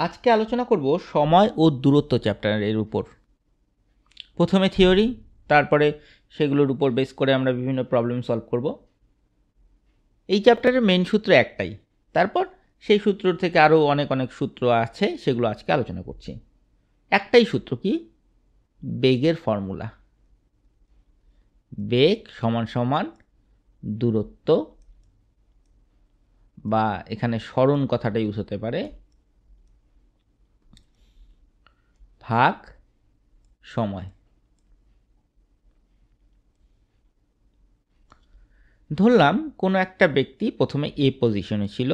আজকে আলোচনা করব সময় ও দূরত্ব চ্যাপ্টারের উপর। প্রথমে থিওরি, তারপরে সেগুলোর উপর বেস করে আমরা বিভিন্ন প্রবলেম সলভ করব। এই চ্যাপ্টারের মেন সূত্র একটাই, তারপর সেই সূত্র থেকে আরও অনেক অনেক সূত্র আছে, সেগুলো আজকে আলোচনা করছি। একটাই সূত্র, কি? বেগের ফর্মুলা। বেগ সমান সমান দূরত্ব, বা এখানে সরণ কথাটা ইউজ হতে পারে, ভাগ সময়। ধরলাম কোনো একটা ব্যক্তি প্রথমে এ পজিশনে ছিল,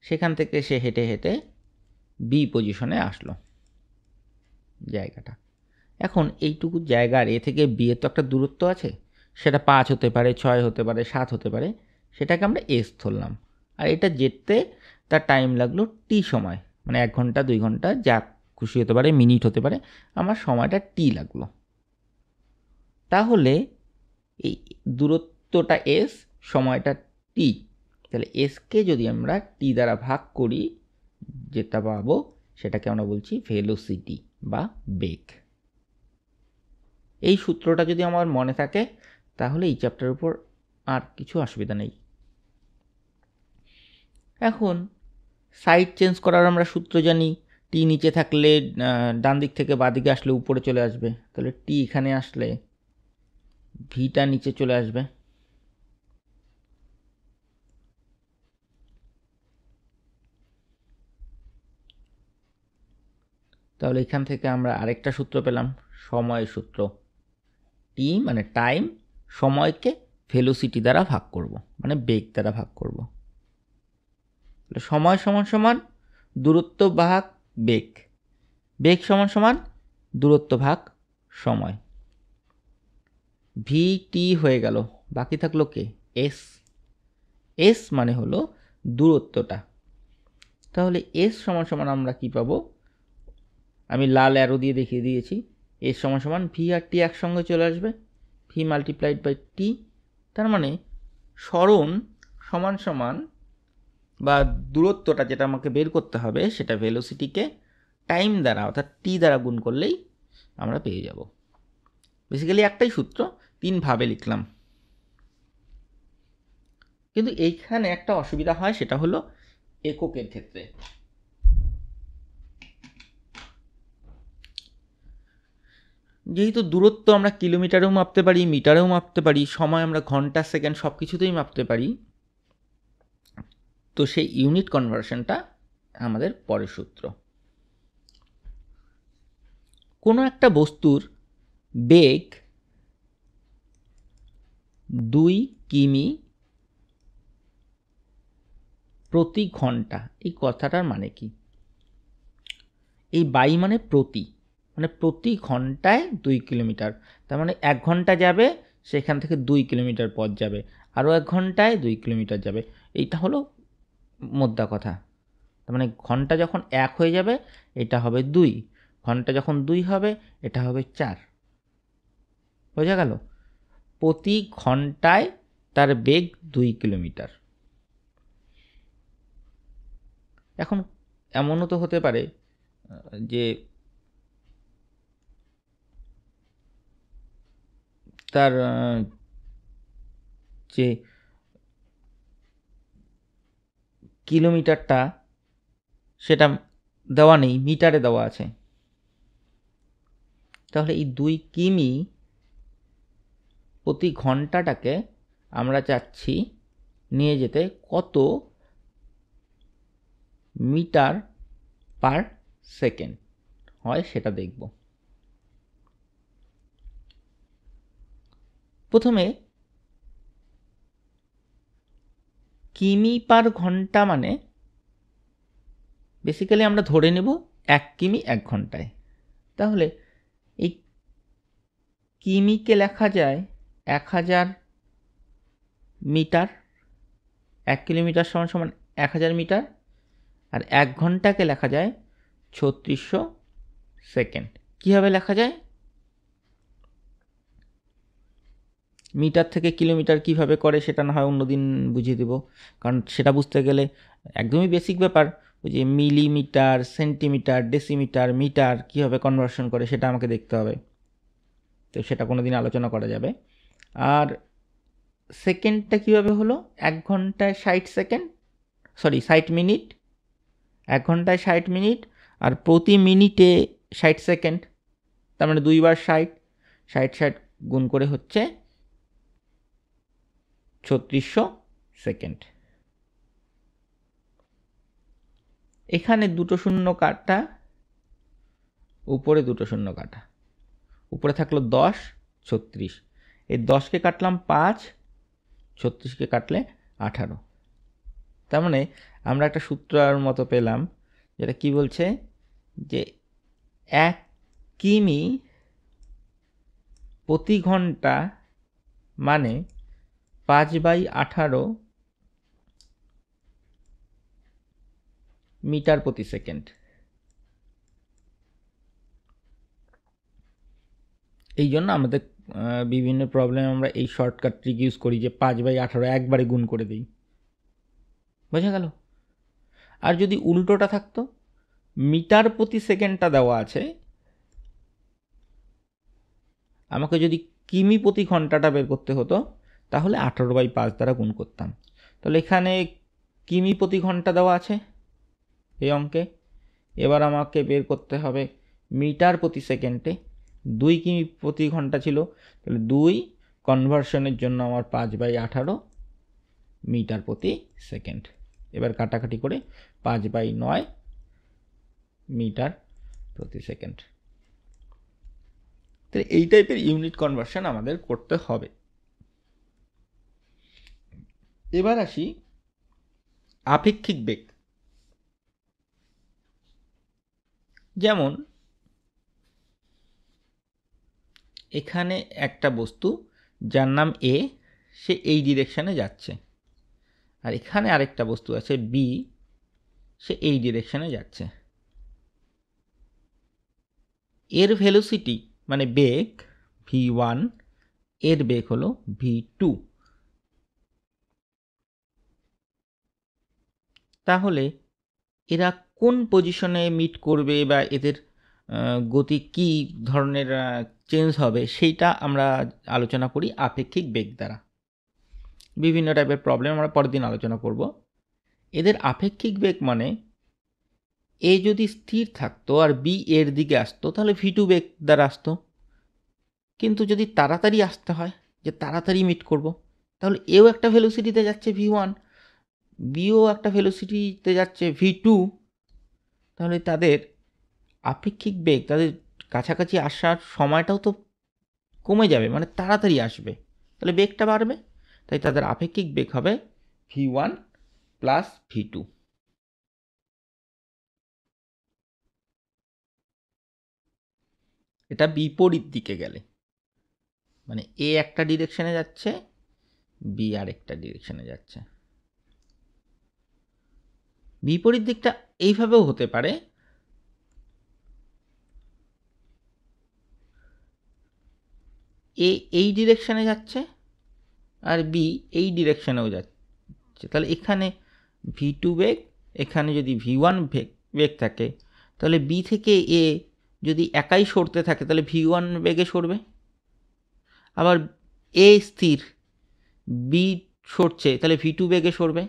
সেখান থেকে সে হেঁটে হেঁটে বি পজিশনে আসলো জায়গাটা। এখন এইটুকু জায়গার এ থেকে বি এর তো একটা দূরত্ব আছে, সেটা 5 হতে পারে, 6 হতে পারে, 7 হতে পারে, সেটাকে আমরা এস ধরলাম। আর এটা যেতে তার টাইম লাগলো টি সময়, মানে 1 ঘন্টা 2 ঘন্টা যা খুশি হতে পারে, মিনিট হতে পারে, আমার সময়টা টি লাগলো। তাহলে এই দূরত্বটা এস, সময়টা টি, তাহলে এসকে যদি আমরা টি দ্বারা ভাগ করি, যেটা পাবো সেটাকে আমরা বলছি ভেলোসিটি বা বেগ। এই সূত্রটা যদি আমার মনে থাকে, তাহলে এই চ্যাপ্টারের উপর আর কিছু অসুবিধা নেই। এখন সাইড চেঞ্জ করার আমরা সূত্র জানি। টি নিচে থাকলে ডান দিক থেকে বাঁ দিকে আসলে উপরে চলে আসবে, তাহলে টি এখানে আসলে ভিটা নিচে চলে আসবে। তাহলে এখান থেকে আমরা আরেকটা সূত্র পেলাম, সময়ের সূত্র। টি মানে টাইম, সময়কে ভেলোসিটি দ্বারা ভাগ করব, মানে বেগ দ্বারা ভাগ করব। সময় সমান সমান দূরত্ব ভাগ বেগ, বেগ সমান সমান দূরত্ব ভাগ সময়। ভি টি হয়ে গেল, বাকি থাকলো কে? এস। এস মানে হলো দূরত্বটা। তাহলে এস সমান সমান আমরা কি পাবো? আমি লাল অ্যারো দিয়ে দেখিয়ে দিয়েছি। এস সমান সমান ভি আর টি একসঙ্গে চলে আসবে, ভি মাল্টিপ্লাইড বাই টি। তার মানে সরণ সমান সমান, বা দূরত্বটা যেটা আমাকে বের করতে হবে, সেটা ভেলোসিটিকে টাইম দ্বারা অর্থাৎ টি দ্বারা গুণ করলেই আমরা পেয়ে যাব। বেসিক্যালি একটাই সূত্র, 3 ভাবে লিখলাম। কিন্তু এইখানে একটা অসুবিধা হয়, সেটা হলো এককের ক্ষেত্রে। যেহেতু দূরত্ব আমরা কিলোমিটারেও মাপতে পারি, মিটারেও মাপতে পারি, সময় আমরা ঘন্টা সেকেন্ড সব কিছুতেই মাপতে পারি, তো সেই ইউনিট কনভার্সনটা আমাদের পরের সূত্র। কোনো একটা বস্তুর বেগ 2 কিমি প্রতি ঘন্টা, এই কথাটার মানে কি? এই বাই মানে প্রতি, মানে প্রতি ঘন্টায় 2 কিলোমিটার। তার মানে 1 ঘন্টা যাবে, সেখান থেকে 2 কিলোমিটার পথ যাবে, আরও 1 ঘন্টায় 2 কিলোমিটার যাবে। এইটা হলো মোদ্দা কথা। তার মানে ঘন্টা যখন 1 হয়ে যাবে, এটা হবে 2, ঘন্টা যখন 2 হবে, এটা হবে 4। বোঝা গেল? প্রতি ঘন্টায় তার বেগ 2 কিলোমিটার। এখন এমনও তো হতে পারে যে তার যে কিলোমিটারটা সেটা দেওয়া নেই, মিটারে দেওয়া আছে। তাহলে এই 2 কিমি প্রতি ঘন্টাটাকে আমরা চাচ্ছি নিয়ে যেতে কত মিটার পার সেকেন্ড হয়, সেটা দেখব। প্রথমে কিমি পার ঘন্টা মানে বেসিক্যালি আমরা ধরে নেব 1 কিমি 1 ঘন্টায়। তাহলে এই কিমিকে লেখা যায় 1000 মিটার, 1 কিলোমিটার সমান সমান 1000 মিটার, আর 1 ঘন্টাকে লেখা যায় 3600 সেকেন্ড। কীভাবে লেখা যায়? মিটার থেকে কিলোমিটার কিভাবে করে সেটা না হয় অন্যদিন বুঝিয়ে দেব, কারণ সেটা বুঝতে গেলে একদমই বেসিক ব্যাপার, ওই যে মিলিমিটার, সেন্টিমিটার, ডেসিমিটার, মিটার কীভাবে কনভার্সন করে সেটা আমাকে দেখতে হবে, তো সেটা কোনো দিন আলোচনা করা যাবে। আর সেকেন্ডটা কীভাবে হলো, 1 ঘন্টায় 60 সেকেন্ড, সরি 60 মিনিট, 1 ঘন্টায় 60 মিনিট আর প্রতি মিনিটে 60 সেকেন্ড, তার মানে 2 বার 60, 60 গুণ করে হচ্ছে 3600 সেকেন্ড। এখানে 2 শূন্য কাটা, উপরে 2 শূন্য কাটা, উপরে থাকলো 10, 36, এই 10কে কাটলাম 5, 36কে কাটলে 18। তার মানে আমরা একটা সূত্রের মতো পেলাম, যেটা কি বলছে যে 1 কিমি প্রতি ঘন্টা মানে 5/18 মিটার প্রতি সেকেন্ড। এই জন্য আমাদের বিভিন্ন প্রবলেমে আমরা এই শর্টকাট ট্রিক ইউজ করি যে 5/18 একবারে গুণ করে দিই। বোঝা গেল? আর যদি উল্টোটা থাকতো, মিটার প্রতি সেকেন্ডটা দেওয়া আছে, আমাকে যদি কিমি প্রতি ঘন্টাটা বের করতে হতো তাহলে 18/5 দ্বারা গুণ করতাম। তাহলে এখানে কিমি প্রতি ঘন্টা দেওয়া আছে এই অঙ্কে, এবার আমাকে বের করতে হবে মিটার প্রতি সেকেন্ডে। 2 কিমি প্রতি ঘন্টা ছিল, তাহলে 2 কনভার্সনের জন্য আমার 5/18 মিটার প্রতি সেকেন্ড। এবার কাটাকাটি করে 5/9 মিটার প্রতি সেকেন্ড। তাহলে এই টাইপের ইউনিট কনভার্সন আমাদের করতে হবে। এবার আসি আপেক্ষিক বেগ। যেমন এখানে একটা বস্তু যার নাম এ, সে এই ডিরেকশানে যাচ্ছে, আর এখানে আরেকটা বস্তু আছে বি, সে এই ডিরেকশানে যাচ্ছে। এর ভেলোসিটি মানে বেগ v1, এর বেগ হলো v2। তাহলে এরা কোন পজিশনে মিট করবে বা এদের গতি কী ধরনের চেঞ্জ হবে সেইটা আমরা আলোচনা করি আপেক্ষিক বেগ দ্বারা। বিভিন্ন টাইপের প্রবলেম আমরা পরের দিন আলোচনা করব। এদের আপেক্ষিক বেগ মানে এ যদি স্থির থাকতো আর বি এর দিকে আসতো তাহলে v2 বেগ দ্বারা আসতো, কিন্তু যদি তাড়াতাড়ি আসতে হয়, যে তাড়াতাড়ি মিট করব, তাহলে এও একটা ভেলোসিটিতে যাচ্ছে v1, বিও একটা ভেলোসিটিতে যাচ্ছে v2, তাহলে তাদের আপেক্ষিক বেগ, তাদের কাছাকাছি আসার সময়টাও তো কমে যাবে, মানে তাড়াতাড়ি আসবে, তাহলে বেগটা বাড়বে, তাই তাদের আপেক্ষিক বেগ হবে v1 প্লাস v2। এটা বিপরীত দিকে গেলে, মানে এ একটা ডিরেকশনে যাচ্ছে, বি আর একটা ডিরেকশনে যাচ্ছে। বিপরীত দিকটা এইভাবেও হতে পারে, এ এই ডিরেকশনে যাচ্ছে আর বি এই ডিরেকশনেও যাচ্ছে, তাহলে এখানে v2 বেগ, এখানে যদি v1 বেগ থাকে, তাহলে বি থেকে এ যদি একাই সরতে থাকে তাহলে v1 বেগে সরবে, আবার এ স্থির, বি সরছে, তাহলে v2 বেগে সরবে।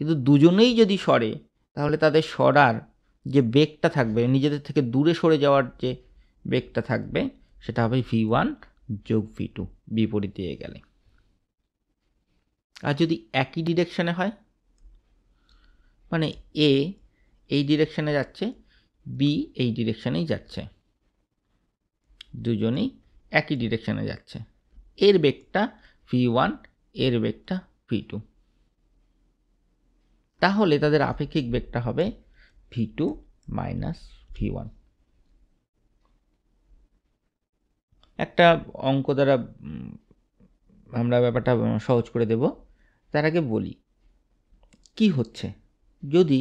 কিন্তু দুজনেই যদি সরে তাহলে তাদের সরার যে বেগটা থাকবে, নিজেদের থেকে দূরে সরে যাওয়ার যে বেগটা থাকবে, সেটা হবে v1 যোগ v2 বিপরীত দিয়ে গেলে। আর যদি একই ডিরেকশনে হয়, মানে এ এই ডিরেকশনে যাচ্ছে, বি এই ডিরেকশনেই যাচ্ছে, দুজনেই একই ডিরেকশনে যাচ্ছে, এর বেগটা v1, এর বেগটা v2, তাহলে তাদের আপেক্ষিক বেগটা হবে v2 মাইনাস v1। একটা অঙ্ক দ্বারা আমরা ব্যাপারটা সহজ করে দেব। তার আগে বলি কি হচ্ছে, যদি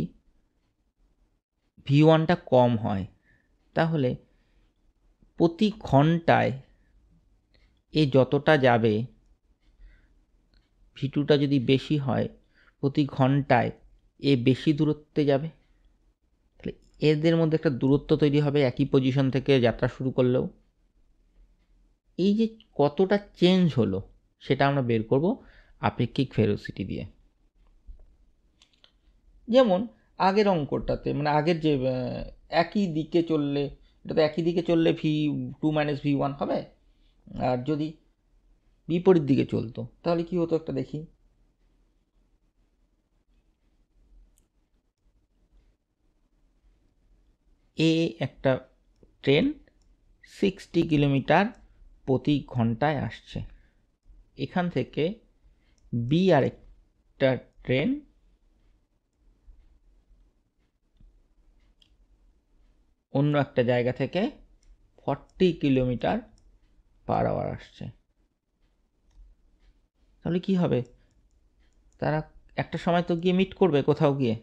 v1টা কম হয় তাহলে প্রতি ঘন্টায় এ যতটা যাবে, v2টা যদি বেশি হয়, প্রতি ঘন্টায় এ বেশি দূরত্বে যাবে, তাহলে এদের মধ্যে একটা দূরত্ব তৈরি হবে একই পজিশন থেকে যাত্রা শুরু করলেও। এই যে কতটা চেঞ্জ হলো সেটা আমরা বের করব আপেক্ষিক ভেলোসিটি দিয়ে। যেমন আগের অঙ্কটাতে মানে আগের যে একই দিকে চললে, এটা তো একই দিকে চললে v2 - v1 হবে, আর যদি বিপরীত দিকে চলতো তাহলে কি হতো একটা দেখি। এ একটা ট্রেন 60 কিলোমিটার প্রতি ঘন্টায় আসছে, এখান থেকে বি আরেকটা ট্রেন অন্য একটা জায়গা থেকে 40 কিলোমিটার পার আওয়ার আসছে। তাহলে কি হবে, তারা একটা সময় তো গিয়ে মিট করবে কোথাও গিয়ে।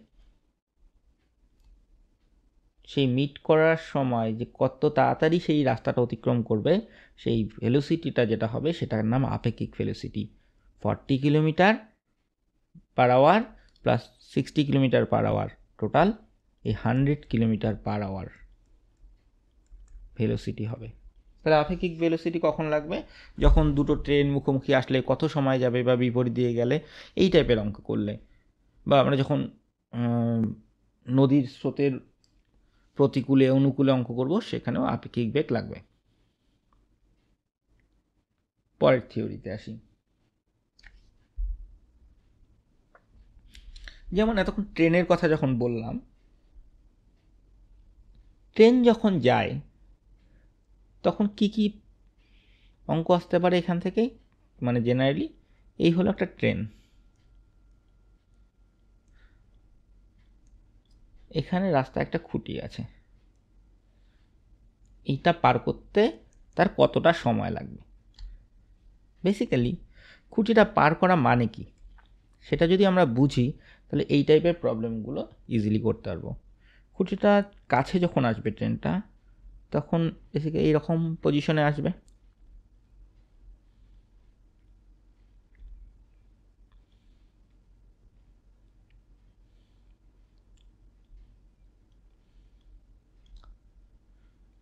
সেই মিট করার সময় যে কত তাড়াতাড়ি সেই রাস্তাটা অতিক্রম করবে, সেই ভেলোসিটিটা যেটা হবে সেটার নাম আপেক্ষিক velocity. 40 kilometre per hour plus 60 kilometre per hour, total এই 100 কিলোমিটার পার আওয়ার ভেলোসিটি হবে। তাহলে আপেক্ষিক ভেলোসিটি কখন লাগবে, যখন দুটো ট্রেন মুখোমুখি আসলে কত সময় যাবে, বা বিপরীত দিয়ে গেলে, এই টাইপের অঙ্ক করলে, বা আমরা যখন নদীর স্রোতের প্রতিকূলে অনুকূলে অঙ্ক করব সেখানেও আপেক্ষিক বেগ লাগবে। পরের থিওরিতে আসি। যেমন এতক্ষণ ট্রেনের কথা যখন বললাম, ট্রেন যখন যায় তখন কি কি অঙ্ক আসতে পারে এখান থেকেই, মানে জেনারেলি এই হলো একটা ট্রেন, এখানে রাস্তা একটা খুঁটি আছে, এইটা পার করতে তার কতটা সময় লাগবে। বেসিক্যালি খুঁটিটা পার করা মানে কি সেটা যদি আমরা বুঝি তাহলে এই টাইপের প্রবলেমগুলো ইজিলি করতে পারবো। খুঁটিটা কাছে যখন আসবে ট্রেনটা, তখন বেসিক্যালি এইরকম পজিশনে আসবে,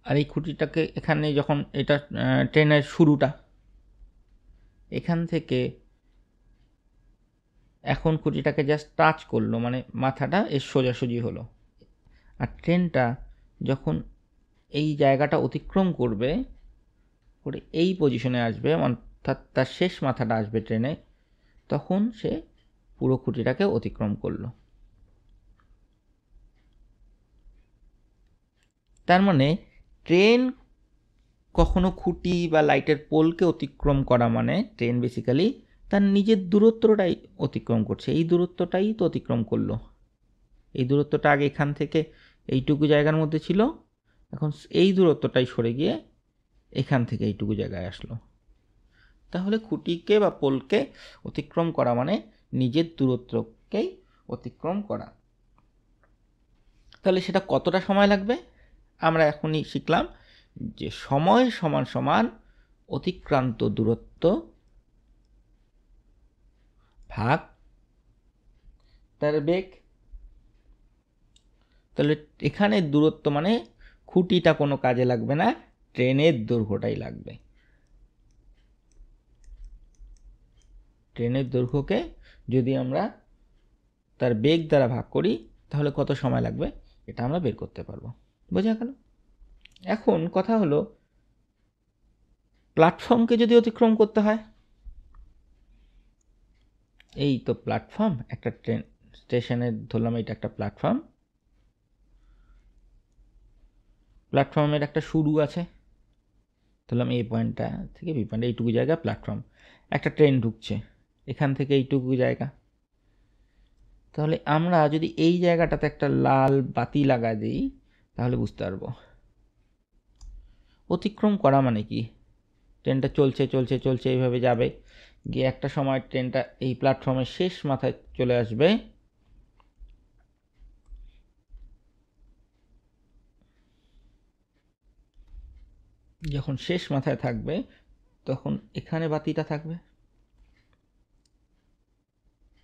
আর এই খুঁটিটাকে এখানে যখন এটা ট্রেনের শুরুটা, এখান থেকে এখন খুঁটিটাকে জাস্ট টাচ করলো, মানে মাথাটা এর সোজাসুজি হলো, আর ট্রেনটা যখন এই জায়গাটা অতিক্রম করবে করে এই পজিশনে আসবে, অর্থাৎ তার শেষ মাথাটা আসবে ট্রেনে, তখন সে পুরো খুঁটিটাকে অতিক্রম করলো। তার মানে ট্রেন কখনো খুঁটি বা লাইটের পোলকে অতিক্রম করা মানে ট্রেন বেসিক্যালি তার নিজের দূরত্বটাই অতিক্রম করছে, এই দূরত্বটাই তো অতিক্রম করলো। এই দূরত্বটা আগে এখান থেকে এইটুকু জায়গার মধ্যে ছিল, এখন এই দূরত্বটাই সরে গিয়ে এখান থেকে এইটুকু জায়গায় আসলো। তাহলে খুঁটিকে বা পোলকে অতিক্রম করা মানে নিজের দূরত্বকেই অতিক্রম করা। তাহলে সেটা কতটা সময় লাগবে আমরা এখনই শিখলাম, যে সময় সমান সমান অতিক্রান্ত দূরত্ব ভাগ তার বেগ। তাহলে এখানে দূরত্ব মানে খুঁটিটা কোনো কাজে লাগবে না, ট্রেনের দৈর্ঘ্যটাই লাগবে। ট্রেনের দৈর্ঘ্যকে যদি আমরা তার বেগ দ্বারা ভাগ করি তাহলে কত সময় লাগবে এটা আমরা বের করতে পারবো। বোঝা গেল? এখন কথা হলো, প্ল্যাটফর্মকে যদি অতিক্রম করতে হয়, এই তো প্ল্যাটফর্ম, একটা ট্রেন স্টেশনে ধরলাম এটা একটা প্ল্যাটফর্ম, প্ল্যাটফর্মের একটা শুরু আছে, ধরলাম এই পয়েন্টটা থেকে বি পয়েন্ট, এইটুকু জায়গা প্ল্যাটফর্ম, একটা ট্রেন ঢুকছে এখান থেকে এইটুকু জায়গা। তাহলে আমরা যদি এই জায়গাটাতে একটা লাল বাতি লাগা দিই তাহলে বুঝতে পারবো অতিক্রম করা মানে কি। ট্রেনটা চলছে চলছে চলছে এইভাবে যাবে, গিয়ে একটা সময় ট্রেনটা এই প্ল্যাটফর্মের শেষ মাথায় চলে আসবে, যখন শেষ মাথায় থাকবে তখন এখানে বাতিটা থাকবে,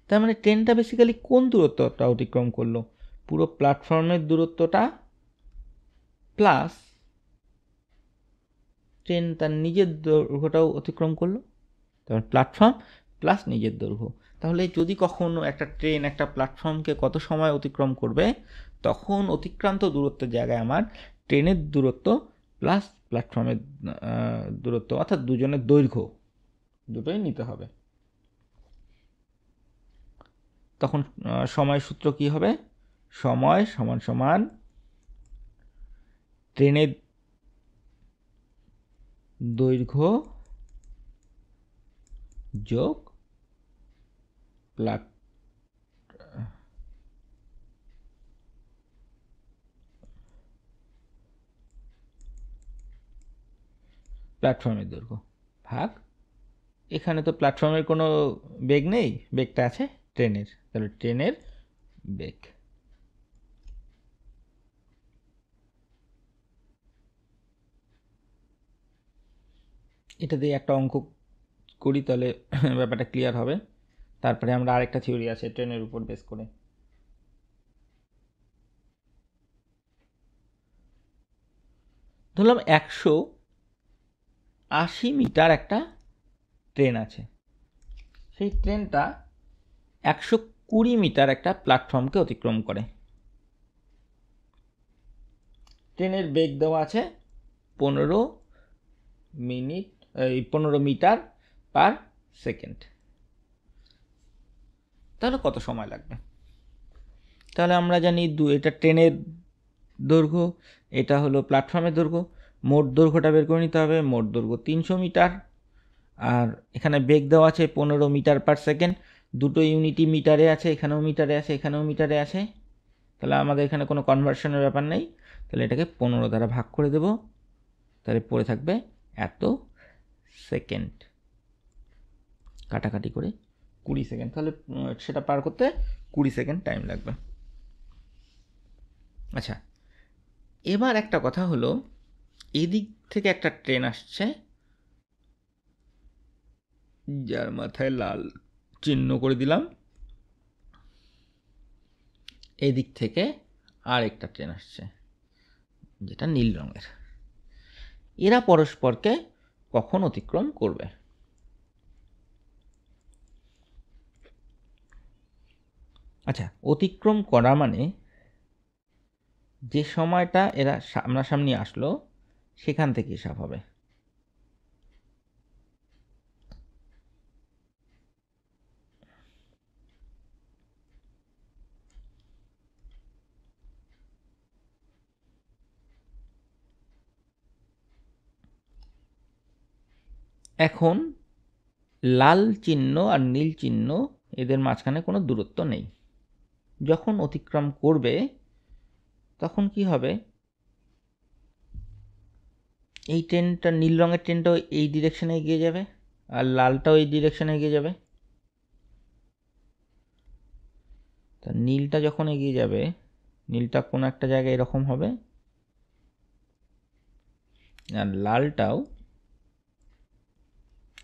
তার মানে ট্রেনটা বেসিক্যালি কোন দূরত্বটা অতিক্রম করলো? পুরো প্ল্যাটফর্মের দূরত্বটা প্লাস ট্রেন তার নিজের দৈর্ঘ্যটাও অতিক্রম করলো। তারপর প্ল্যাটফর্ম প্লাস নিজের দৈর্ঘ্য। তাহলে যদি কখনো একটা ট্রেন একটা প্ল্যাটফর্মকে কত সময় অতিক্রম করবে, তখন অতিক্রান্ত দূরত্বের জায়গায় আমার ট্রেনের দূরত্ব প্লাস প্ল্যাটফর্মের দূরত্ব অর্থাৎ দুজনের দৈর্ঘ্য দুটোই নিতে হবে। তখন সময় সূত্র কি হবে? সময় সমান সমান ট্রেনের দৈর্ঘ্য যোগ প্ল্যাটফর্মের দৈর্ঘ্য ভাগ, এখানে তো প্ল্যাটফর্মের কোনো বেগ নেই, বেগটা আছে ট্রেনের, তাহলে ট্রেনের বেগ। এটা দিয়ে একটা অঙ্ক করি, তাহলে ব্যাপারটা ক্লিয়ার হবে। তারপরে আমরা আরেকটা থিওরি আছে ট্রেনের উপর বেস করে। ধরলাম 180 মিটার একটা ট্রেন আছে, সেই ট্রেনটা 120 মিটার একটা প্ল্যাটফর্মকে অতিক্রম করে। ট্রেনের বেগ দেওয়া আছে 15 মিটার পার সেকেন্ড। তাহলে কত সময় লাগবে? তাহলে আমরা জানি এটা ট্রেনের দৈর্ঘ্য, এটা হলো প্ল্যাটফর্মের দৈর্ঘ্য, মোট দৈর্ঘ্যটা বের করে নিতে হবে। মোট দৈর্ঘ্য 300 মিটার, আর এখানে বেগ দেওয়া আছে 15 মিটার পার সেকেন্ড। দুটো ইউনিটই মিটারে আছে, এখানেও মিটারে আছে, এখানেও মিটারে আছে। তাহলে আমাদের এখানে কোনো কনভার্সনের ব্যাপার নেই, তাহলে এটাকে 15 দ্বারা ভাগ করে দেব, তাহলে পড়ে থাকবে এত সেকেন্ড, কাটাকাটি করে 20 সেকেন্ড। তাহলে সেটা পার করতে 20 সেকেন্ড টাইম লাগবে। আচ্ছা, এবার একটা কথা হলো, এদিক থেকে একটা ট্রেন আসছে, যার মাথায় লাল চিহ্ন করে দিলাম। এদিক থেকে আর একটা ট্রেন আসছে, যেটা নীল রঙের। এরা পরস্পরকে কখন অতিক্রম করবে? আচ্ছা, অতিক্রম করা মানে যে সময়টা এরা সামনাসামনি আসলো সেখান থেকে হিসাব হবে। এখন লাল চিহ্ন আর নীল চিহ্ন, এদের মাঝখানে কোনো দূরত্ব নেই। যখন অতিক্রম করবে তখন কি হবে? এই ট্রেনটা, নীল রঙের ট্রেনটাও এই ডিরেকশনে এগিয়ে যাবে, আর লালটাও এই ডিরেকশনে এগিয়ে যাবে। তা নীলটা যখন এগিয়ে যাবে, নীলটা কোনো একটা জায়গায় এরকম হবে, আর লালটাও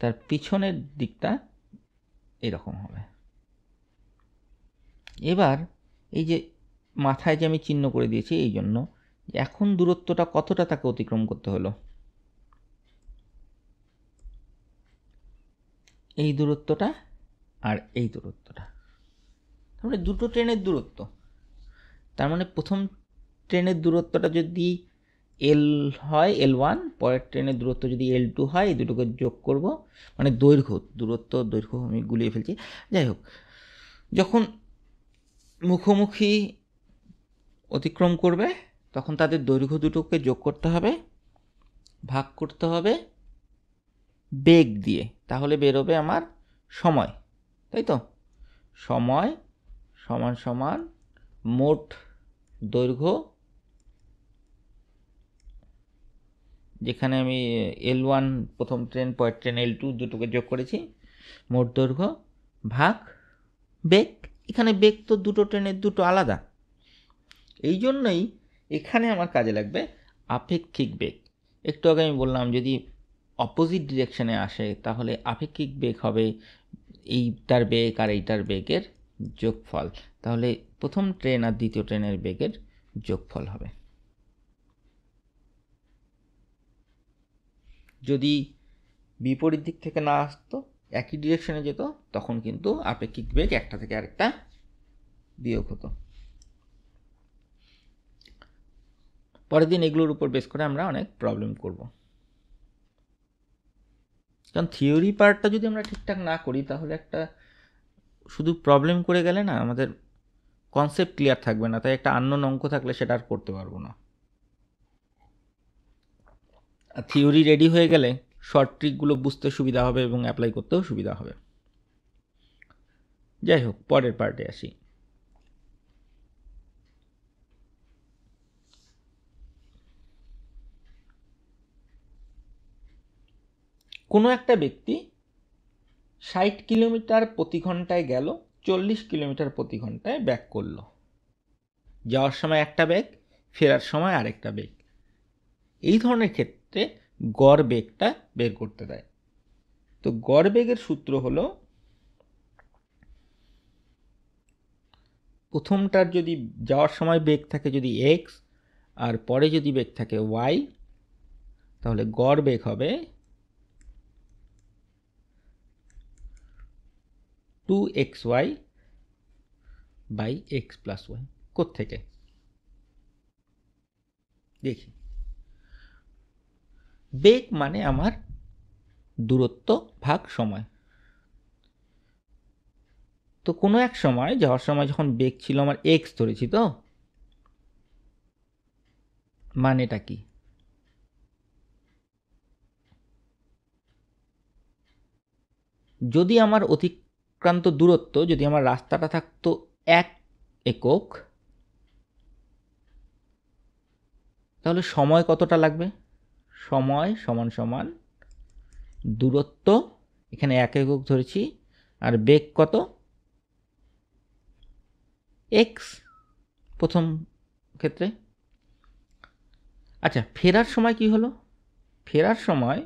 তার পিছনের দিকটা এরকম হবে। এবার এই যে মাথায় যে আমি চিহ্ন করে দিয়েছি, এই জন্য এখন দূরত্বটা কতটা তাকে অতিক্রম করতে হলো? এই দূরত্বটা আর এই দূরত্বটা, তার মানে দুটো ট্রেনের দূরত্ব। তার মানে প্রথম ট্রেনের দূরত্বটা যদি এল হয়, L1, পরের ট্রেনের দূরত্ব যদি L2 হয়, এই দুটোকে যোগ করব, মানে দৈর্ঘ্য আমি গুলিয়ে ফেলছি। যাই হোক, যখন মুখোমুখি অতিক্রম করবে তখন তাদের দৈর্ঘ্য দুটোকে যোগ করতে হবে, ভাগ করতে হবে বেগ দিয়ে, তাহলে বেরোবে আমার সময়, তাই তো? সময় সমান সমান মোট দৈর্ঘ্য, যেখানে আমি L1 প্রথম ট্রেন, পরের ট্রেন L2 দুটোকে যোগ করেছি, মোট দৈর্ঘ্য ভাগ বেগ। এখানে বেগ তো দুটো ট্রেনের দুটো আলাদা, এই জন্যই এখানে আমার কাজে লাগবে আপেক্ষিক বেগ। একটু আগে আমি বললাম যদি অপোজিট ডিরেকশনে আসে তাহলে আপেক্ষিক বেগ হবে এইটার বেগ আর এইটার বেগের যোগফল। তাহলে প্রথম ট্রেন আর দ্বিতীয় ট্রেনের বেগের যোগফল হবে। যদি বিপরীত দিক থেকে না আসতো, একই ডিরেকশনে যেত, তখন কিন্তু আপেক্ষিক বেগ একটা থেকে আরেকটা বিয়োগ হতো। পরের দিন এগুলোর উপর বেস করে আমরা অনেক প্রবলেম করব, কারণ থিওরি পার্টটা যদি আমরা ঠিকঠাক না করি তাহলে একটা শুধু প্রবলেম করে গেলে না আমাদের কনসেপ্ট ক্লিয়ার থাকবে না, তাই একটা আননোন অঙ্ক থাকলে সেটা আর করতে পারবো না। আর থিওরি রেডি হয়ে গেলে শর্ট ট্রিকগুলো বুঝতে সুবিধা হবে এবং অ্যাপ্লাই করতেও সুবিধা হবে। যাই হোক, পরের পার্টে আসি। কোনো একটা ব্যক্তি 60 কিলোমিটার প্রতি ঘন্টায় গেল, 40 কিলোমিটার প্রতি ঘন্টায় ব্যাক করলো। যাওয়ার সময় একটা বেগ, ফেরার সময় আরেকটা বেগ। এই ধরনের ক্ষেত্রে গড় বেগটা বের করতে দেয়। তো গড় বেগের সূত্র হলো, প্রথমটার যদি যাওয়ার সময় বেগ থাকে যদি এক্স আর পরে যদি বেগ থাকে ওয়াই, তাহলে গড় বেগ হবে 2xy by x plus Y. কোত্থেকে দেখি। বেগ মানে আমার দূরত্ব ভাগ সময়। তো কোনো এক সময় যাওয়ার সময় যখন বেগ ছিল আমার এক্স ধরেছি, তো মানেটা কি? যদি আমার অতিক্রান্ত দূরত্ব, যদি আমার রাস্তাটা থাকতো 1 একক, তাহলে সময় কতটা লাগবে? সময় সমান সমান দূরত্ব, এখানে 1 একক ধরেছি, আর বেগ কত? এক্স প্রথম ক্ষেত্রে। আচ্ছা, ফেরার সময় কি হলো? ফেরার সময়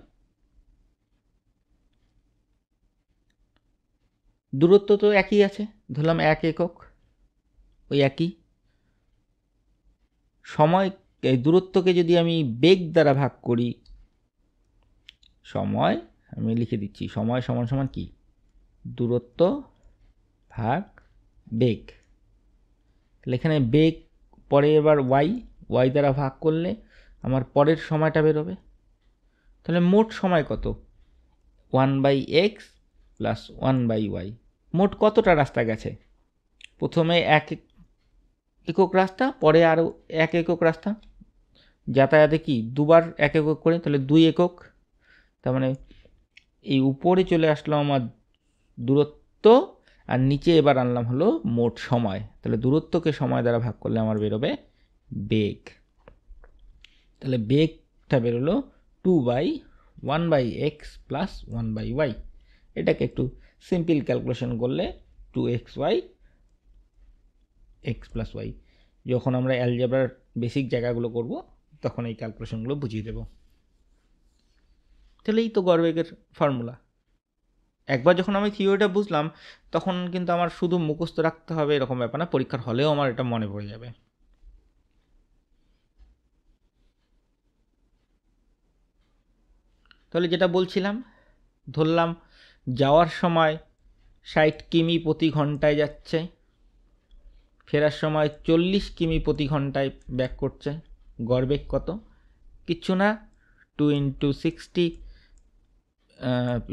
দূরত্ব তো একই আছে, ধরলাম 1 একক, ওই একই সময়। এই দূরত্বকে যদি আমি বেগ দ্বারা ভাগ করি, সময়, আমি লিখে দিচ্ছি, সময় সমান সমান কি? দূরত্ব ভাগ বেগ। তাহলে এখানে বেগ পরে এবার ওয়াই দ্বারা ভাগ করলে আমার পরের সময়টা বেরোবে। তাহলে মোট সময় কত? 1/x plus 1/y। মোট কতটা রাস্তা গেছে? প্রথমে 1 একক রাস্তা, পরে আরও 1 একক রাস্তা, যাতায়াতে কি দুবার 1 একক করে, তাহলে 2 একক। তার মানে এই উপরে চলে আসলো আমার দূরত্ব, আর নিচে এবার আনলাম হলো মোট সময়। তাহলে দূরত্বকে সময় দ্বারা ভাগ করলে আমার বেরোবে বেগ। তাহলে বেগটা বেরোলো 2/1/x প্লাস 1/y। এটাকে একটু সিম্পল ক্যালকুলেশন করলে 2xy x প্লাস ওয়াই। যখন আমরা অ্যালজেব্রার বেসিক জায়গাগুলো করব তখন এই ক্যালকুলেশনগুলো বুঝিয়ে দেব। তাহলে এই তো গড়বেগের ফর্মুলা। একবার যখন আমি থিওরিটা বুঝলাম তখন কিন্তু আমার শুধু মুখস্থ রাখতে হবে এরকম ব্যাপার না, পরীক্ষার হলেও আমার এটা মনে পড়ে যাবে। তাহলে যেটা বলছিলাম, ধরলাম যাওয়ার সময় 60 কিমি প্রতি ঘন্টায় যাচ্ছে, ফেরার সময় 40 কিমি প্রতি ঘন্টায় ব্যাক করছে। গড়বেগ কত? কিচ্ছু না, 2 × 60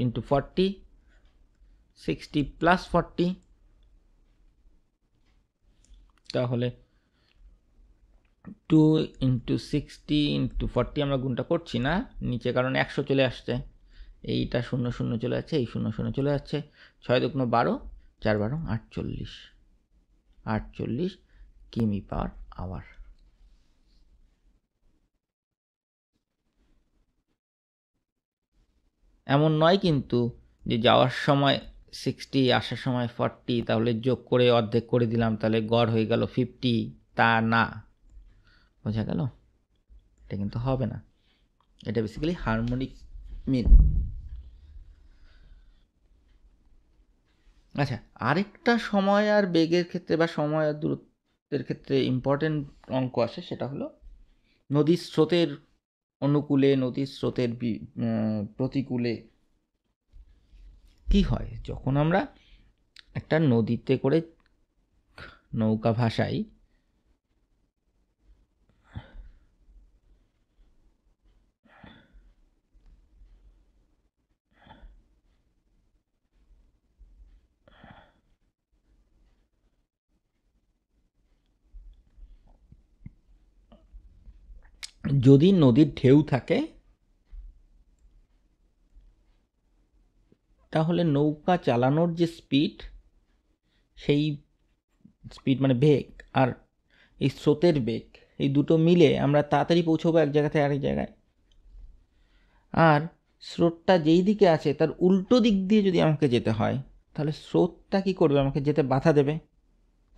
× 40, 60 প্লাস 40, তাহলে 2 × 60 × 40 আমরা গুণটা করছি না নিচে, কারণ 100 চলে আসছে, এইটা 0 0 চলে যাচ্ছে, এই 0 0 চলে যাচ্ছে, 6 × 12, 4 12 48 কিমি পার আওয়ার। এমন নয় কিন্তু যে যাওয়ার সময় 60 আসার সময় 40, তাহলে যোগ করে অর্ধেক করে দিলাম তাহলে গড় হয়ে গেল 50, তা না। বোঝা গেল? এটা কিন্তু হবে না, এটা বেসিক্যালি হারমোনিক মিন। আচ্ছা, আরেকটা সময় আর বেগের ক্ষেত্রে বা সময় আর দূরত্বের ক্ষেত্রে ইম্পর্টেন্ট অঙ্ক আসে, সেটা হলো নদীর স্রোতের অনুকূলে, নদীর স্রোতের প্রতিকূলে। কি হয় যখন আমরা একটা নদীতে করে নৌকা ভাসাই, যদি নদীর ঢেউ থাকে তাহলে নৌকা চালানোর যে স্পিড, সেই স্পিড মানে বেগ, আর এই স্রোতের বেগ, এই দুটো মিলে আমরা তাড়াতাড়ি পৌঁছবো এক জায়গা থেকে আরেক জায়গায়। আর স্রোতটা যেই দিকে আছে তার উল্টো দিক দিয়ে যদি আমাকে যেতে হয়, তাহলে স্রোতটা কী করবে, আমাকে যেতে বাধা দেবে।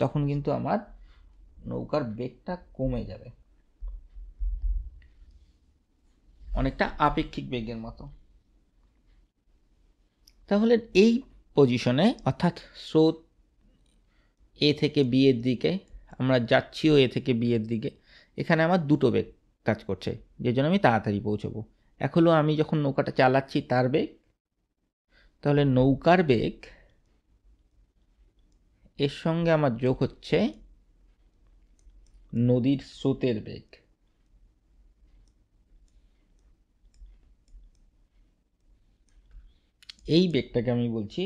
তখন কিন্তু আমার নৌকার বেগটা কমে যাবে, অনেকটা আপেক্ষিক বেগের মতো। তাহলে এই পজিশনে, অর্থাৎ স্রোত এ থেকে বি এর দিকে, আমরা যাচ্ছিও এ থেকে বি এর দিকে, এখানে আমার দুটো বেগ কাজ করছে, যে জন্য আমি তাড়াতাড়ি পৌঁছবো। এক হলো আমি যখন নৌকাটা চালাচ্ছি তার বেগ, তাহলে নৌকার বেগ এর সঙ্গে আমার যোগ হচ্ছে নদীর স্রোতের বেগ। এই বেগটাকে আমি বলছি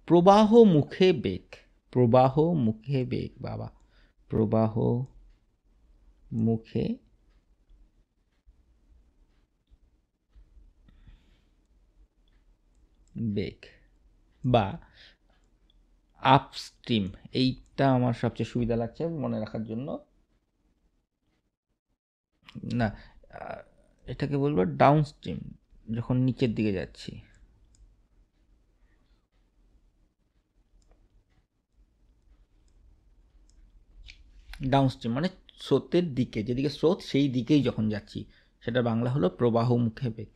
প্রবাহ মুখে বেগ। প্রবাহ মুখে বেগ, বাবা, প্রবাহ মুখে বেগ বা আপস্ট্রিম। এইটা আমার সবচেয়ে সুবিধা লাগছে মনে রাখার জন্য। না, এটাকে বলবো ডাউনস্ট্রিম, যখন নিচের দিকে যাচ্ছি। ডাউনস্ট্রিম মানে স্রোতের দিকে, যেদিকে স্রোত সেই দিকেই যখন যাচ্ছি, সেটা বাংলা হলো প্রবাহ মুখে বেগ।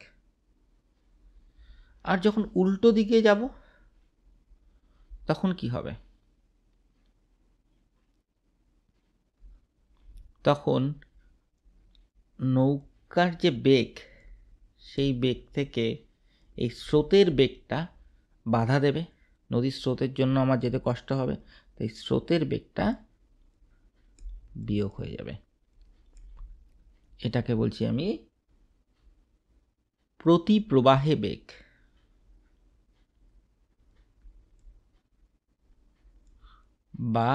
আর যখন উল্টো দিকে যাব তখন কি হবে? তখন নৌকার যে বেগ, সেই বেগ থেকে এই স্রোতের বেগটা বাধা দেবে। নদীর স্রোতের জন্য আমার যেতে কষ্ট হবে, তাই স্রোতের বেগটা বিয়োগ হয়ে যাবে। এটাকে বলছি আমি প্রতি প্রবাহে বেগ বা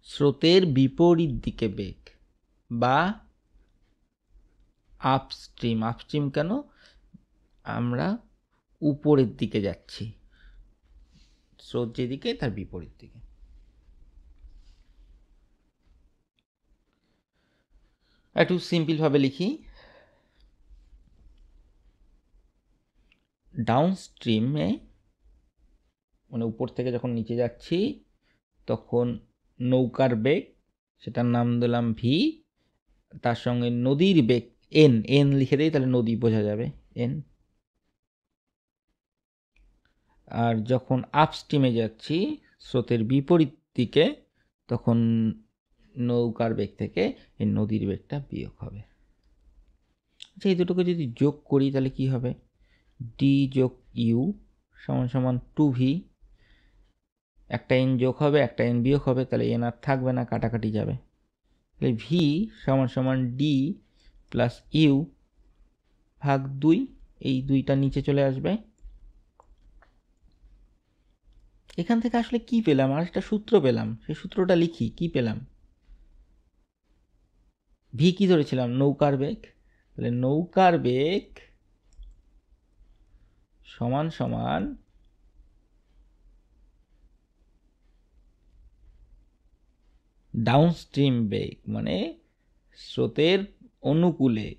স্রোতের বিপরীত দিকে বেগ বা আপস্ট্রিম। আপস্ট্রিম কেন? আমরা উপরের দিকে যাচ্ছি, স্রোত যেদিকে তার বিপরীত দিকে। একটু সিম্পল ভাবে লিখি, ডাউনস্ট্রিমে মানে উপর থেকে যখন নিচে যাচ্ছি তখন নৌকার বেগ, সেটার নাম দিলাম ভি, তার সঙ্গে নদীর বেগ এন, এন লিখে দেই তাহলে নদী বোঝা যাবে, এন। আর যখন আপস্ট্রিমে যাচ্ছি স্রোতের বিপরীত দিকে, তখন নৌকার বেগ থেকে এই নদীর বেগটা বিয়োগ হবে। আচ্ছা, এই দুটোকে যদি যোগ করি তাহলে কি হবে? ডি যোগ ইউ সমান সমান 2v। একটা এন যোগ হবে, একটা এন বিয়োগ হবে, তাহলে এন আর থাকবে না, কাটাকাটি যাবে। তাহলে ভি সমান সমান ডি প্লাস ইউ ভাগ 2, এই 2টা নিচে চলে আসবে। এখান থেকে আসলে কি পেলাম? আর একটা সূত্র পেলাম, সেই সূত্রটা লিখি। কি পেলাম? ভি কি ধরেছিলাম? নৌকার বেগ। তাহলে নৌকার বেগ সমান সমান ডাউনস্ট্রিম বেগ, মানে স্রোতের অনুকূলে,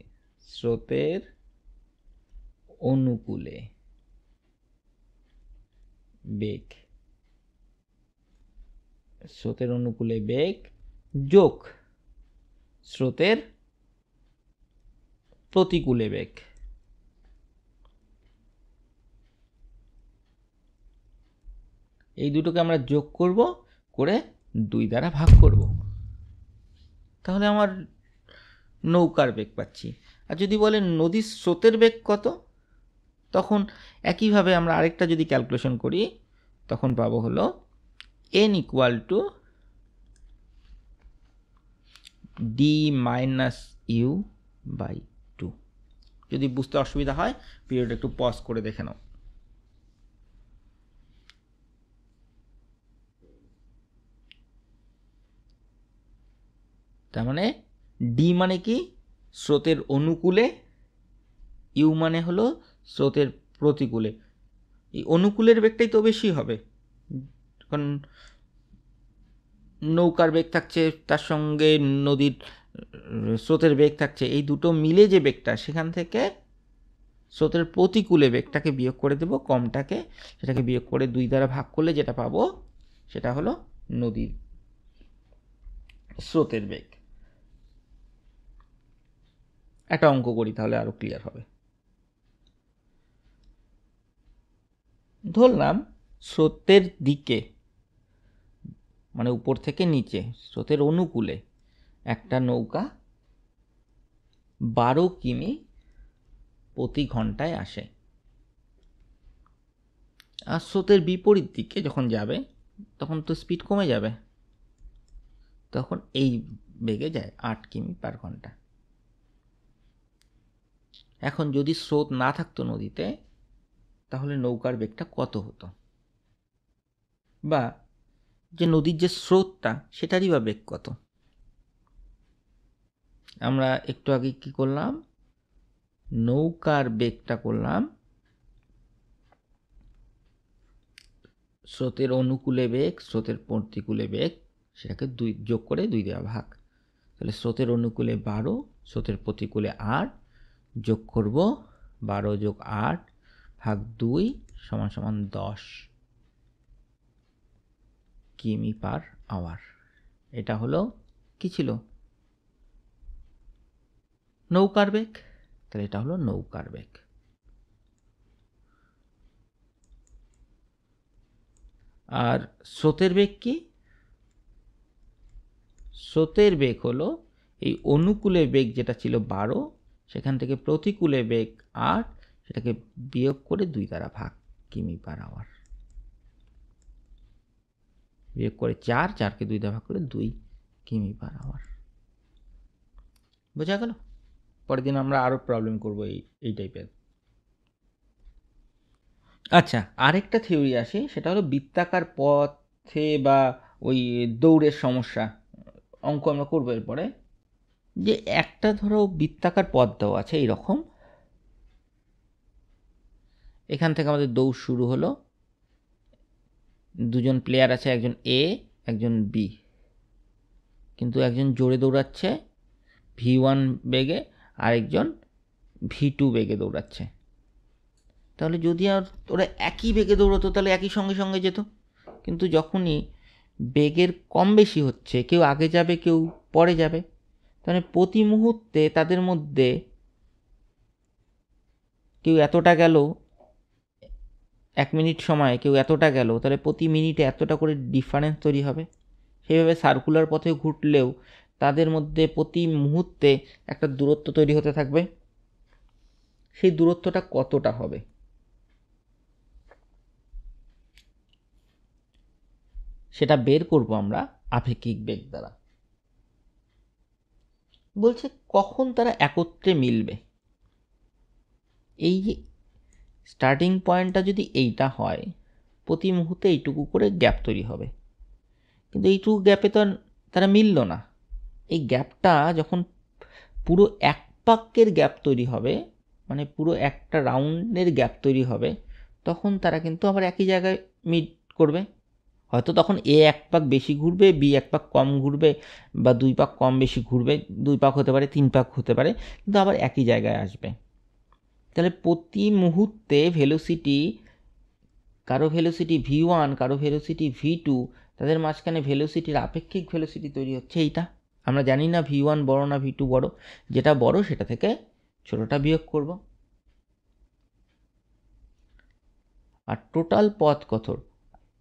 স্রোতের অনুকূলে বেগ, স্রোতের অনুকূলে বেগ যোগ স্রোতের প্রতিকূলে বেগ। এই দুটোকে আমরা যোগ করব, করে 2 দ্বারা ভাগ করব, তাহলে আমার নৌকার বেগ পাচ্ছি। আর যদি বলেন নদীর স্রোতের বেগ কত, তখন একইভাবে আমরা আরেকটা যদি ক্যালকুলেশন করি, তখন পাবো হলো n equal to D minus U by 2। যদি বুঝতে অসুবিধা হয় পিরিয়ড একটু পজ করে দেখে নাও। তার মানে ডি মানে কি, স্রোতের অনুকূলে, ইউ মানে হলো স্রোতের প্রতিকূলে। এই অনুকূলের বেগটাই তো বেশি হবে, কারণ নৌকার বেগ থাকছে, তার সঙ্গে নদীর স্রোতের বেগ থাকছে, এই দুটো মিলে যে বেগটা, সেখান থেকে স্রোতের প্রতিকূলে বেগটাকে বিয়োগ করে দেব, কমটাকে, সেটাকে বিয়োগ করে 2 দ্বারা ভাগ করলে যেটা পাবো সেটা হলো নদীর স্রোতের বেগ। একটা অঙ্ক করি তাহলে আরো ক্লিয়ার হবে। ধরলাম স্রোতের দিকে, মানে উপর থেকে নিচে স্রোতের অনুকূলে একটা নৌকা 12 কিমি প্রতি ঘন্টায় আসে, আর স্রোতের বিপরীত দিকে যখন যাবে তখন তো স্পিড কমে যাবে, তখন এই বেগে যায় 8 কিমি পার ঘন্টা। এখন যদি স্রোত না থাকতো নদীতে, তাহলে নৌকার বেগটা কত হতো, বা যে নদীর যে স্রোতটা সেটারই বা বেগ কত। আমরা একটু আগে কি করলাম, নৌকার বেগটা করলাম স্রোতের অনুকূলে বেগ, স্রোতের প্রতিকূলে বেগ, সেটাকে 2 যোগ করে 2 দেওয়া ভাগ। তাহলে স্রোতের অনুকূলে 12, স্রোতের প্রতিকূলে 8, যোগ করব 12 যোগ 8 ভাগ 2 সমান সমান 10 কিমি পার আওয়ার। এটা হলো কি ছিল, নৌকার বেগ। তাহলে এটা হলো নৌকার বেগ। আর স্রোতের বেগ কি, স্রোতের বেগ হলো এই অনুকূলে বেগ যেটা ছিল 12, সেখান থেকে প্রতিকূলে বেগ 8, সেটাকে বিয়োগ করে 2 দ্বারা ভাগ, কিমি পার আওয়ার। বিয়োগ করে 4, 4কে 2 দ্বারা ভাগ করে 2 কিমি পার আওয়ার। বোঝা গেল? পরের দিন আমরা আরো প্রবলেম করব এই টাইপের। আচ্ছা, আরেকটা থিওরি আসে, সেটা হলো বৃত্তাকার পথে বা ওই দৌড়ের সমস্যা। অঙ্ক আমরা করবো এরপরে। যে একটা ধরো বৃত্তাকার পথ দেওয়া আছে এইরকম, এখান থেকে আমাদের দৌড় শুরু হলো, দুজন প্লেয়ার আছে, একজন এ একজন বি, কিন্তু একজন জোরে দৌড়াচ্ছে V1 বেগে, আরেকজন V2 বেগে দৌড়াচ্ছে। তাহলে যদি আর ওরা একই বেগে দৌড়তো তাহলে একই সঙ্গে সঙ্গে যেত, কিন্তু যখনই বেগের কম বেশি হচ্ছে, কেউ আগে যাবে কেউ পরে যাবে, তাহলে প্রতি মুহূর্তে তাদের মধ্যে কেউ এতটা গেল 1 মিনিট সময়, কেউ এতটা গেল, তাহলে প্রতি মিনিটে এতটা করে ডিফারেন্স তৈরি হবে। সেইভাবে সার্কুলার পথে ঘুরলেও তাদের মধ্যে প্রতি মুহূর্তে একটা দূরত্ব তৈরি হতে থাকবে। সেই দূরত্বটা কতটা হবে, সেটা বের করব আমরা আপেক্ষিক বেগ দ্বারা। বলছে কখন তারা একত্রে মিলবে। এই যে স্টার্টিং পয়েন্টটা যদি এইটা হয়, প্রতি মুহূর্তে এইটুকু করে গ্যাপ তৈরি হবে, কিন্তু এইটুকু গ্যাপে তো তারা মিলল না। এই গ্যাপটা যখন পুরো এক পাকের গ্যাপ তৈরি হবে, মানে পুরো একটা রাউন্ডের গ্যাপ তৈরি হবে, তখন তারা কিন্তু আবার একই জায়গায় মিট করবে। হয়তো তখন এ 1 পাক বেশি ঘুরবে, বি 1 পাক কম ঘুরবে, বা 2 পাক কম বেশি ঘুরবে, 2 পাক হতে পারে, 3 পাক হতে পারে, কিন্তু আবার একই জায়গায় আসবে। তাহলে প্রতি মুহূর্তে ভেলোসিটি, কারো ভেলোসিটি V1, কারো ভেলোসিটি V2, তাদের মাঝখানে ভেলোসিটির আপেক্ষিক ভেলোসিটি তৈরি হচ্ছে এইটা। আমরা জানি না V1 বড় না V2 বড়, যেটা বড় সেটা থেকে ছোটটা বিয়োগ করব। আর টোটাল পথ কত,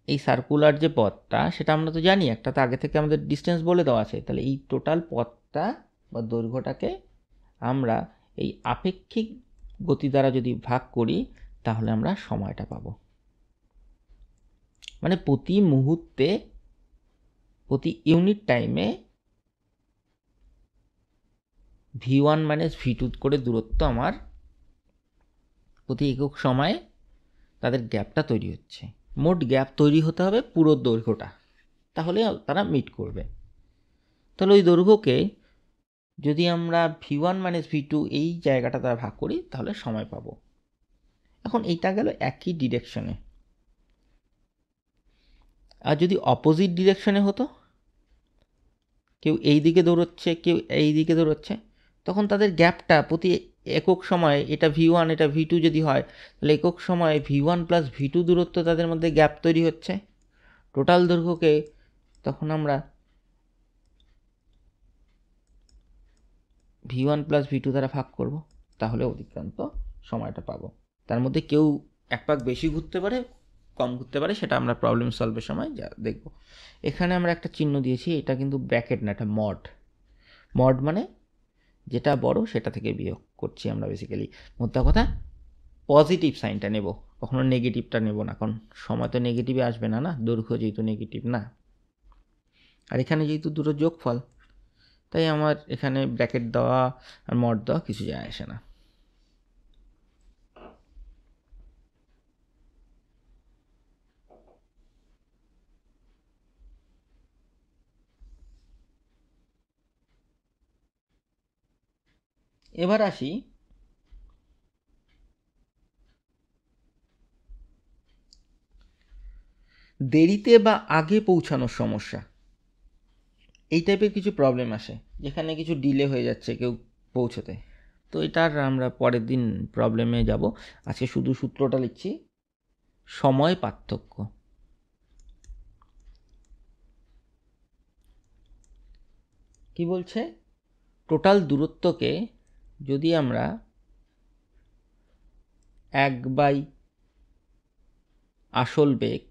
এই সার্কুলার যে পথটা সেটা আমরা তো জানি, একটা তো আগে থেকে আমাদের ডিস্টেন্স বলে দেওয়া আছে, তাহলে এই টোটাল পথটা বা দৈর্ঘ্যটাকে আমরা এই আপেক্ষিক গতি দ্বারা যদি ভাগ করি তাহলে আমরা সময়টা পাবো। মানে প্রতি মুহূর্তে, প্রতি ইউনিট টাইমে v1 মাইনাস v2 করে দূরত্ব আমার প্রতি একক সময়ে তাদের গ্যাপটা তৈরি হচ্ছে। মোট গ্যাপ তৈরি হতে হবে পুরো দৈর্ঘ্যটা, তাহলে তারা মিট করবে। তাহলে ওই দৈর্ঘ্যকে যদি আমরা v1 মাইনাস v2 এই জায়গাটা দ্বারা ভাগ করি তাহলে সময় পাবো। এখন এইটা গেল একই ডিরেকশনে। আর যদি অপোজিট ডিরেকশনে হতো, কেউ এই দিকে দৌড়চ্ছে কেউ এই দিকে দৌড়চ্ছে, তখন তাদের গ্যাপটা প্রতি একক সময়ে, এটা v1 এটা v2 যদি হয়, তাহলে একক সময়ে v1 প্লাস v2 দূরত্ব তাদের মধ্যে গ্যাপ তৈরি হচ্ছে। টোটাল দৈর্ঘ্যকে তখন আমরা v1 প্লাস v2 দ্বারা ভাগ করব, তাহলে অতিক্রান্ত সময়টা পাবো। তার মধ্যে কেউ এক পাক বেশি ঘুরতে পারে, কম ঘুরতে পারে, সেটা আমরা প্রবলেম সলভের সময় যা দেখব। এখানে আমরা একটা চিহ্ন দিয়েছি, এটা কিন্তু ব্র্যাকেট না, এটা মড। মড মানে যেটা বড় সেটা থেকে বিয়োগ করছি আমরা বেসিক্যালি। মোদ্দা কথা পজিটিভ সাইনটা নেব, কখনো নেগেটিভটা নেব না, কারণ সময় তো নেগেটিভে আসবে না, না দৈর্ঘ্য যেহেতু নেগেটিভ না। আর এখানে যেহেতু দুটো যোগফল, তাই আমার এখানে ব্র্যাকেট দেওয়া আর মড দেওয়া কিছু যায় আসে না। এবার আসি দেরিতে বা আগে পৌঁছানোর সমস্যা। এই টাইপের কিছু প্রবলেম আসে যেখানে কিছু ডিলে হয়ে যাচ্ছে কেউ পৌঁছতে। তো এটার আমরা পরের দিন প্রবলেমে যাব। আজকে শুধু সূত্রটা লিখছি, সময় পার্থক্য। কি বলছে, টোটাল দূরত্বকে যদি আমরা 1/আসল বেগ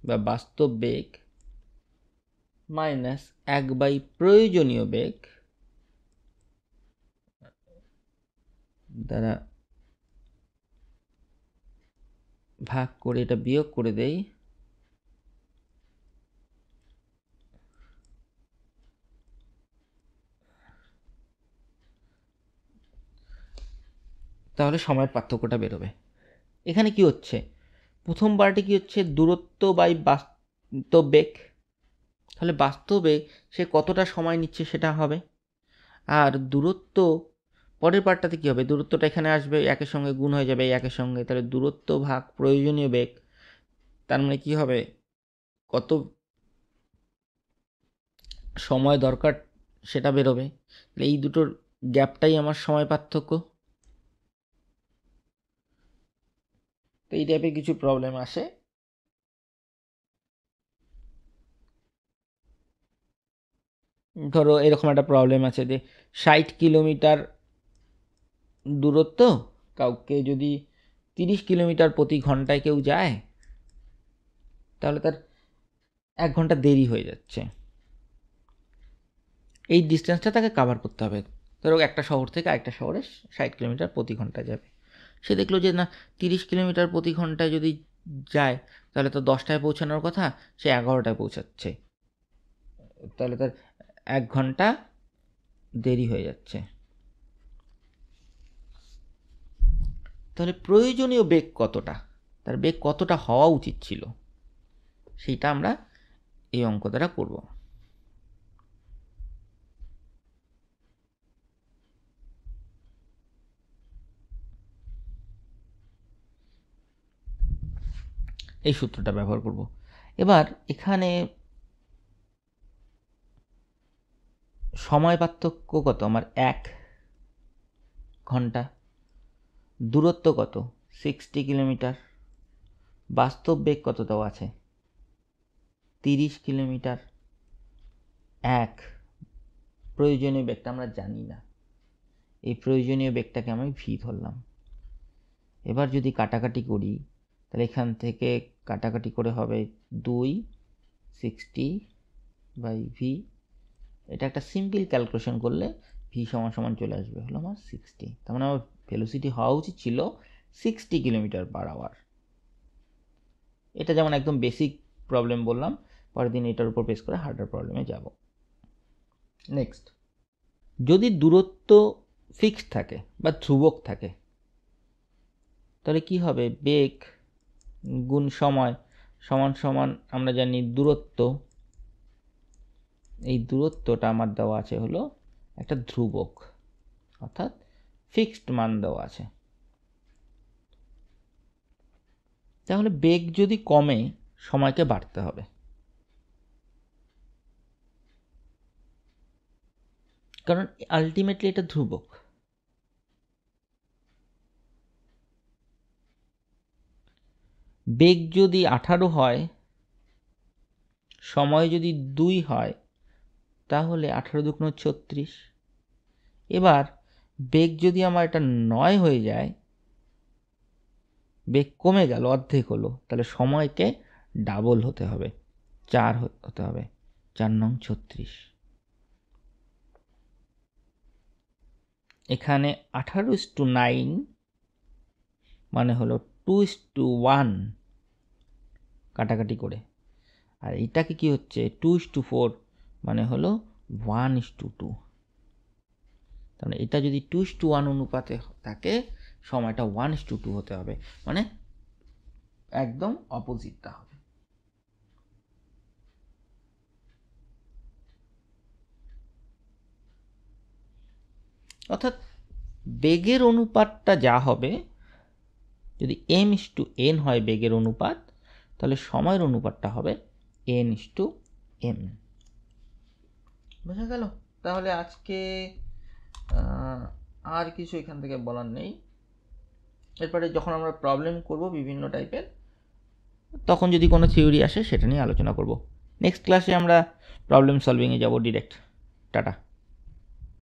বা বাস্তব বেগ মাইনাস 1/প্রয়োজনীয় বেগ দ্বারা ভাগ করে এটা বিয়োগ করে দেই, তাহলে সময়ের পার্থক্যটা বেরোবে। এখানে কি হচ্ছে, প্রথম পার্টে কি হচ্ছে, দূরত্ব বাই বাস্তব বেগ, তাহলে বাস্তবে সে কতটা সময় নিচ্ছে সেটা হবে। আর দূরত্ব পরের পার্টটাতে কী হবে, দূরত্বটা এখানে আসবে, একের সঙ্গে গুণ হয়ে যাবে একের সঙ্গে, তাহলে দূরত্ব ভাগ প্রয়োজনীয় বেগ, তার মানে কী হবে, কত সময় দরকার সেটা বেরোবে। এই দুটোর গ্যাপটাই আমার সময় পার্থক্য। তো এই টাইপের কিছু প্রবলেম আসে। ধরো এরকম একটা প্রবলেম আছে যে 60 কিলোমিটার দূরত্ব, কাউকে যদি 30 কিলোমিটার প্রতি ঘন্টায় কেউ যায়, তাহলে তার 1 ঘন্টা দেরি হয়ে যাচ্ছে। এই ডিস্টেন্সটা তাকে কাভার করতে হবে। ধরো একটা শহর থেকে আরেকটা শহরে 60 কিলোমিটার প্রতি ঘন্টায় যাবে, সে দেখলো যে না 30 কিলোমিটার প্রতি ঘন্টায় যদি যায় তাহলে তো 10টায় পৌঁছানোর কথা, সে 11টায় পৌঁছাচ্ছে, তাহলে তার 1 ঘন্টা দেরি হয়ে যাচ্ছে। তাহলে প্রয়োজনীয় বেগ কতটা, তার বেগ কতটা হওয়া উচিত ছিল, সেইটা আমরা এই অঙ্ক দ্বারা করব। এই সূত্রটা ব্যবহার করব। এবার এখানে সময় পার্থক্য কত আমার, 1 ঘন্টা, দূরত্ব কত 60 কিলোমিটার, বাস্তব বেগ কত দেওয়া আছে 30 কিলোমিটার, 1 প্রয়োজনীয় বেগটা আমরা জানি না, এই প্রয়োজনীয় বেগটাকে আমি ভি ধরলাম। এবার যদি কাটাকাটি করি তাহলে এখান থেকে কাটাকাটি করে হবে 2/60/v। এটা একটা সিম্পল ক্যালকুলেশন করলে v সমান চলে আসবে হলো আমার 60। তার মানে আমার ভেলোসিটি হওয়া উচিত ছিল 60 km/h। এটা যেমন একদম বেসিক প্রবলেম বললাম, পরের দিন এটার উপর বেস করে হার্ডার প্রবলেমে যাব। নেক্সট, যদি দূরত্ব ফিক্সড থাকে বা ধ্রুবক থাকে তাহলে কি হবে? বেগ গুণ সময় সমান আমরা জানি দূরত্ব। এই দূরত্বটা আমার দেওয়া আছে হলো একটা ধ্রুবক, অর্থাৎ ফিক্সড মান দেওয়া আছে। তাহলে বেগ যদি কমে সময়কে বাড়তে হবে, কারণ আলটিমেটলি এটা ধ্রুবক। বেগ যদি 18 হয়, সময় যদি 2 হয়, তাহলে 18 × 2 = 36। এবার বেগ যদি আমার এটা 9 হয়ে যায়, বেগ কমে গেল, অর্ধেক হলো, তাহলে সময়কে ডাবল হতে হবে, 4 হতে হবে, 4 × 36। এখানে 18:9 মানে হলো 2:1 কাটাকাটি করে, আর এটাকে কি হচ্ছে 2:4 মানে হলো 1:2। তাহলে এটা যদি 2:1 অনুপাতে থাকে, সময়টা 1:2 হতে হবে, মানে একদম অপোজিটটা হবে। অর্থাৎ বেগের অনুপাতটা যা হবে, যদি m:n হয় বেগের অনুপাত, তাহলে সময়ের অনুপাতটা হবে n:m। বোঝা গেল? তাহলে আজকে আর কিছু এখান থেকে বলার নেই। এরপরে যখন আমরা প্রবলেম করব বিভিন্ন টাইপের, তখন যদি কোনো থিওরি আসে সেটা নিয়ে আলোচনা করব। নেক্সট ক্লাসে আমরা প্রবলেম সলভিংয়ে যাব ডিরেক্ট। টাটা।